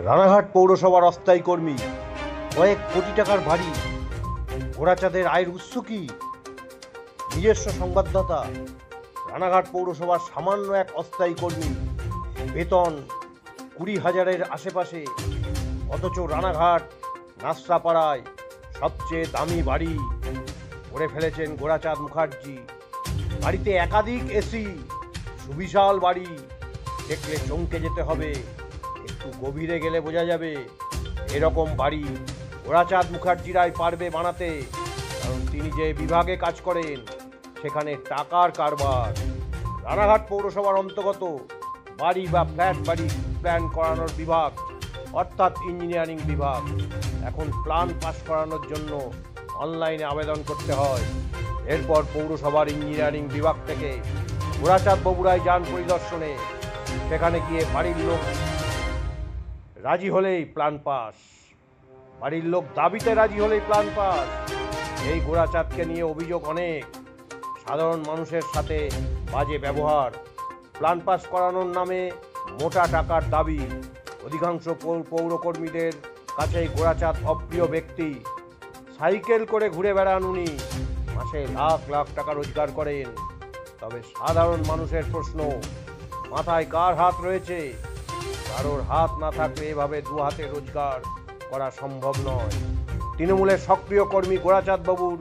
রানাঘাট পৌরসভার অস্থায়ী কর্মী, কয়েক কোটি টাকার বাড়ি, ঘোড়াচাঁদের আয়ের উৎস কি? নিজস্ব সংবাদদাতা। রানাঘাট পৌরসভার সামান্য এক অস্থায়ী কর্মী, বেতন 20,000-এর আশেপাশে, অথচ রানাঘাট নাসরাপাড়ায় সবচেয়ে দামি বাড়ি করে ফেলেছেন ঘোড়াচাঁদ মুখার্জি। বাড়িতে একাধিক এসি, সুবিশাল বাড়ি, দেখলে চমকে যেতে হবে, একটু গভীরে গেলে বোঝা যাবে এরকম বাড়ি ঘোড়াচাঁদ মুখার্জিরাই পারবে বানাতে, কারণ তিনি যে বিভাগে কাজ করেন সেখানে টাকার কারবার। রানাঘাট পৌরসভার অন্তর্গত বাড়ি বা ফ্ল্যাট বাড়ি প্ল্যান করানোর বিভাগ অর্থাৎ ইঞ্জিনিয়ারিং বিভাগ। এখন প্ল্যান পাস করানোর জন্য অনলাইনে আবেদন করতে হয়। এরপর পৌরসভার ইঞ্জিনিয়ারিং বিভাগ থেকে ঘোড়াচাঁদ বগুড়ায় যান পরিদর্শনে। সেখানে গিয়ে বাড়ির লোক রাজি হলেই প্ল্যান পাস, বাড়ির লোক দাবিতে রাজি হলেই প্ল্যান পাস। এই ঘোড়াচাঁদকে নিয়ে অভিযোগ অনেক, সাধারণ মানুষের সাথে বাজে ব্যবহার, প্ল্যান পাস করানোর নামে মোটা টাকার দাবি। অধিকাংশ পৌরকর্মীদের কাছেই ঘোড়াচাঁদ অপ্রিয় ব্যক্তি। সাইকেল করে ঘুরে বেড়ান উনি, মাসে লাখ লাখ টাকা রোজগার করেন। তবে সাধারণ মানুষের প্রশ্ন, মাথায় কার হাত রয়েছে? কারোর হাত না থাকলে এভাবে দু হাতে রোজগার করা সম্ভব নয়। তৃণমূলের সক্রিয় কর্মী ঘোড়াচাঁদ বাবুর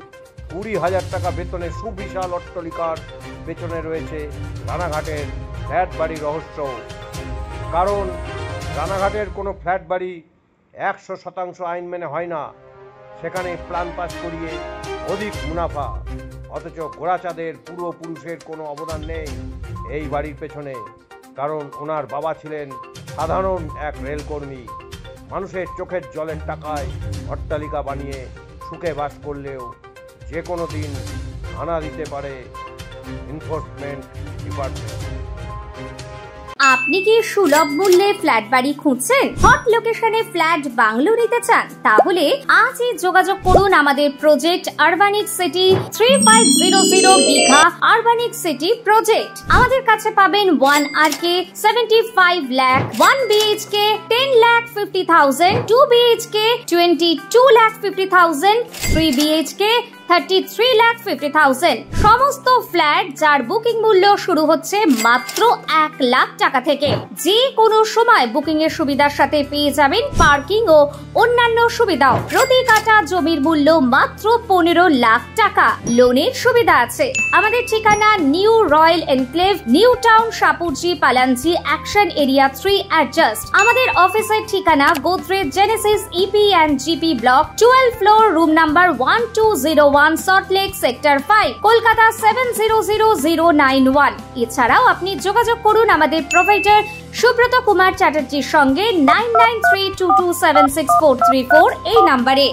20,000 টাকা বেতনের সুবিশাল অট্টালিকার পেছনে রয়েছে রানাঘাটের ফ্ল্যাট বাড়ির রহস্য। কারণ রানাঘাটের কোনো ফ্ল্যাট বাড়ি 100% আইন মেনে হয় না, সেখানে প্ল্যান পাস করিয়ে অধিক মুনাফা। অথচ ঘোড়াচাঁদের পূর্বপুরুষের কোনো অবদান নেই এই বাড়ির পেছনে, কারণ ওনার বাবা ছিলেন সাধারণ এক রেলকর্মী। মানুষের চোখের জলের টাকায় অট্টালিকা বানিয়ে সুখে বাস করলেও যে কোনো দিন হানা দিতে পারে এনফোর্সমেন্ট ডিপার্টমেন্ট। আপনি কি সুলভ মূল্যে ফ্ল্যাট বাড়ি খুঁজছেন? হট লোকেশনে ফ্ল্যাট বাংলো নিতে চান? তাহলে আজই যোগাযোগ করুন আমাদের প্রজেক্ট আরবানিক সিটি 3500 বিঘা আরবানিক সিটি প্রজেক্ট। আমাদের কাছে পাবেন 1 RK 75 lakh, 1 BHK 10,50,000, 2 BHK 22,50,000, 3 BHK 33,50,000। সমস্ত ফ্ল্যাট যার বুকিং মূল্য শুরু হচ্ছে মাত্র 1 লাখ টাকা থেকে। যে কোনো সময় বুকিং এর সুবিধার সাথে পেয়ে যাবেন পার্কিং ও অন্যান্য সুবিধাও। প্রতি কাঠা জমির মূল্য মাত্র 15 লাখ টাকা। লোনের সুবিধা আছে। আমাদের ঠিকানা new royal enclave, new town, Shapoorji, Pallonji, action area 3 adjust. আমাদের অফিসের ঠিকানা Godrej genesis EP and GP block, 12 floor, room number 1201, Salt Lake sector 5, Kolkata 700091। এছাড়াও আপনি যোগাযোগ করুন আমাদের প্রোভাইডার সুব্রত কুমার চ্যাটার্জির সঙ্গে 9932276434 এই নাম্বারে।